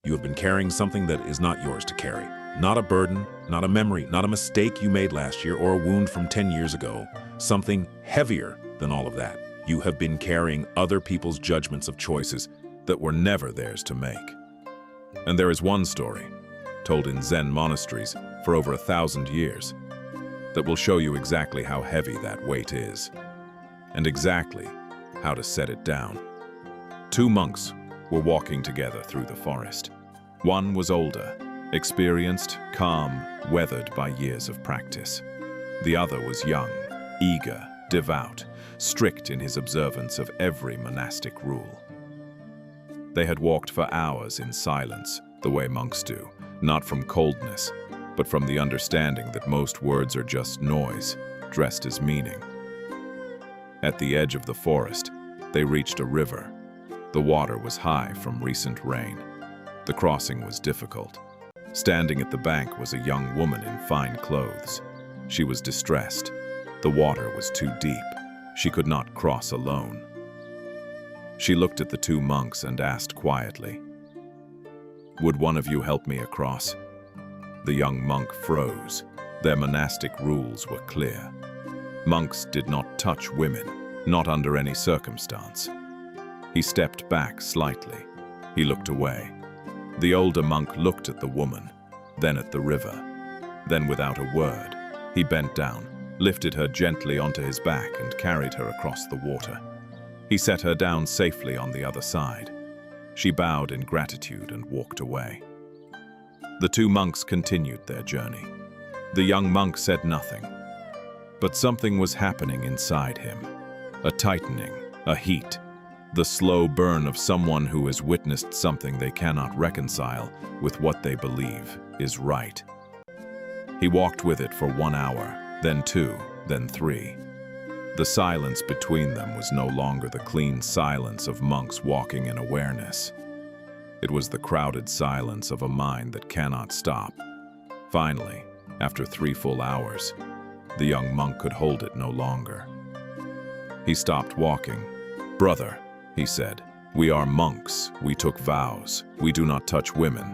You have been carrying something that is not yours to carry. Not a burden, not a memory, not a mistake you made last year or a wound from 10 years ago. Something heavier than all of that. You have been carrying other people's judgments of choices that were never theirs to make. And there is one story, told in Zen monasteries for over 1,000 years, that will show you exactly how heavy that weight is, and exactly how to set it down. Two monks were walking together through the forest. One was older, experienced, calm, weathered by years of practice. The other was young, eager, devout, strict in his observance of every monastic rule. They had walked for hours in silence, the way monks do, not from coldness, but from the understanding that most words are just noise, dressed as meaning. At the edge of the forest, they reached a river. The water was high from recent rain. The crossing was difficult. Standing at the bank was a young woman in fine clothes. She was distressed. The water was too deep. She could not cross alone. She looked at the two monks and asked quietly, "Would one of you help me across?" The young monk froze. Their monastic rules were clear. Monks did not touch women, not under any circumstance. He stepped back slightly. He looked away. The older monk looked at the woman, then at the river. Then, without a word, he bent down, lifted her gently onto his back and carried her across the water. He set her down safely on the other side. She bowed in gratitude and walked away. The two monks continued their journey. The young monk said nothing, but something was happening inside him. A tightening, a heat, the slow burn of someone who has witnessed something they cannot reconcile with what they believe is right. He walked with it for 1 hour, then 2, then 3. The silence between them was no longer the clean silence of monks walking in awareness. It was the crowded silence of a mind that cannot stop. Finally, after 3 full hours, the young monk could hold it no longer. He stopped walking. "Brother," he said, "we are monks. We took vows. We do not touch women.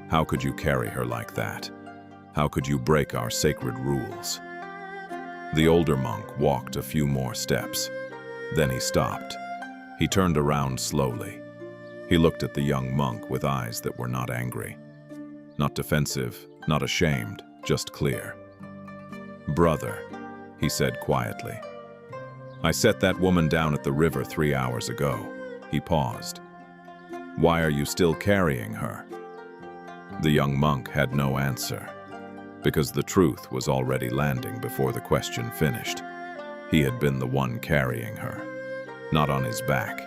How could you carry her like that? How could you break our sacred rules?" The older monk walked a few more steps. Then he stopped. He turned around slowly. He looked at the young monk with eyes that were not angry, not defensive, not ashamed, just clear. "Brother," he said quietly, "I set that woman down at the river 3 hours ago." He paused. "Why are you still carrying her?" The young monk had no answer, because the truth was already landing before the question finished. He had been the one carrying her, not on his back,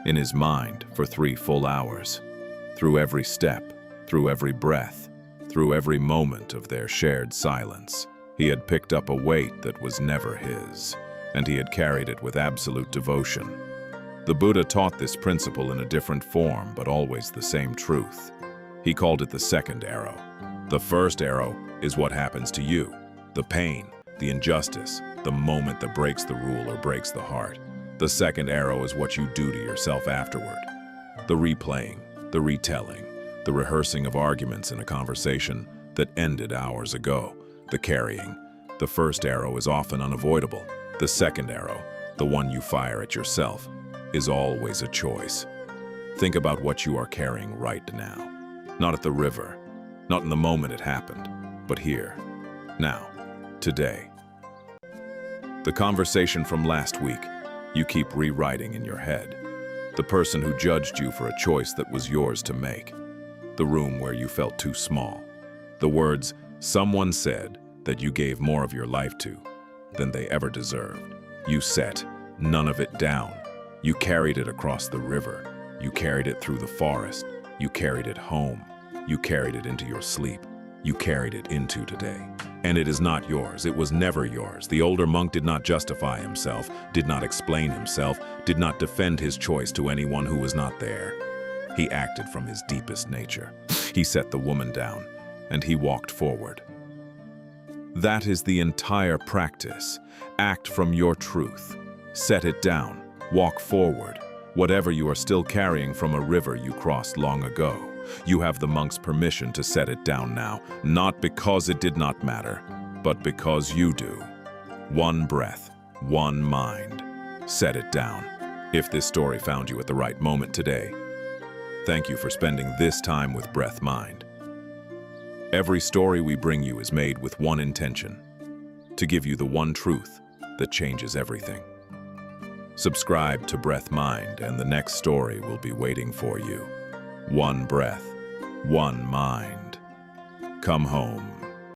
in his mind for 3 full hours. Through every step, through every breath, through every moment of their shared silence, he had picked up a weight that was never his, and he had carried it with absolute devotion. The Buddha taught this principle in a different form, but always the same truth. He called it the second arrow. The first arrow is what happens to you, the pain, the injustice, the moment that breaks the rule or breaks the heart. The second arrow is what you do to yourself afterward. The replaying, the retelling, the rehearsing of arguments in a conversation that ended hours ago. The carrying. The first arrow is often unavoidable. The second arrow, the one you fire at yourself, is always a choice. Think about what you are carrying right now. Not at the river, not in the moment it happened, but here, now, today. The conversation from last week, you keep rewriting in your head. The person who judged you for a choice that was yours to make. The room where you felt too small. The words someone said that you gave more of your life to than they ever deserved. You set none of it down. You carried it across the river. You carried it through the forest. You carried it home. You carried it into your sleep. You carried it into today. And it is not yours. It was never yours. The older monk did not justify himself, did not explain himself, did not defend his choice to anyone who was not there. He acted from his deepest nature. He set the woman down, and he walked forward. That is the entire practice. Act from your truth. Set it down. Walk forward. Whatever you are still carrying from a river you crossed long ago. You have the monk's permission to set it down now, not because it did not matter, but because you do. One breath, one mind. Set it down. If this story found you at the right moment today, thank you for spending this time with Breath Mind. Every story we bring you is made with one intention: to give you the one truth that changes everything. Subscribe to Breath Mind, and the next story will be waiting for you. One breath, one mind. Come home.